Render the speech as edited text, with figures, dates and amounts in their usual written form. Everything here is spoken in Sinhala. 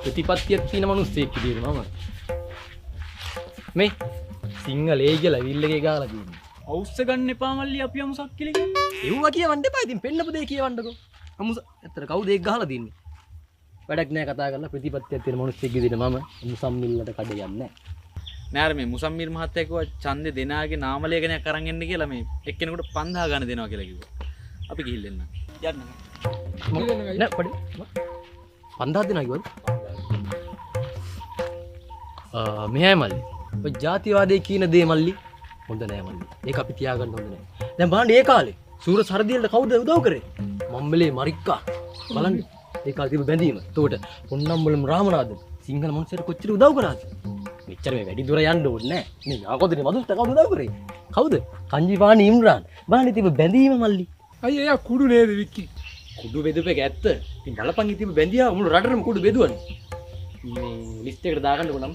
ප්‍රතිපත්තියක් තියෙන මිනිස්සෙක් විදියට මම මේ සිංහලේ කියලා විල්ලගේ ගාලා තියෙනවා. අවුස්ස ගන්න එපා මල්ලි අපි යමු සක්කිලි. එව්වා කියවන්න එපා. ඉතින් පෙන්නපු දෙය කියවන්නකෝ. අමුස ඇත්තට කවුද ඒක ගහලා තින්නේ? වැඩක් නෑ කතා කරලා ප්‍රතිපත්තියක් තියෙන මිනිස්සෙක් විදියට මම මුසම්මිල්ලට කඩ යන්නේ නෑ. නෑ අර මේ මුසම්මිල් මහත්තයා කිව්වා ඡන්දේ දෙනාගේ නාමලේඛනයක් අරන් එන්න කියලා මේ එක්කෙනෙකුට 5000 ගන්න දෙනවා කියලා කිව්වා. අපි ගිහින් එන්න. යන්න. නෑ පඩි. 5000 දෙනා කිව්වද? මෙහෙයි මල්ලි. ඔය ජාතිවාදයේ කියන දේ මල්ලි හොඳ නෑ මල්ලි. ඒක අපි තියාගන්න හොඳ නෑ. දැන් බලන්න ඒ කාලේ සූර සරදියලට කවුද උදව් කරේ? මම්මලේ මරික්කා. බලන්න. ඒ කාලේ තිබ්බ බැඳීම. එතකොට පොන්නම්බලම් රාමනාදන් සිංහල මිනිස්සුන්ට කොච්චර උදව් කරාද? මෙච්චර මේ වැඩි දුර යන්න ඕනේ නෑ. මේ යාකොදනේ මදුස්ට කවුද උදව් කරේ? කවුද? කංජිපාණි ඉම්රාන්. බලන්න තිබ්බ බැඳීම මල්ලි. අයියා එයා කුඩු නේද වික්කි? කුඩු බෙදුපේක ඇත්ත. ඉතින් ගලපන් ඉතින් බැඳියා මුළු රටටම කුඩු බෙදුවනේ. මේ ලිස්ට් එකට දාගන්නකො නම්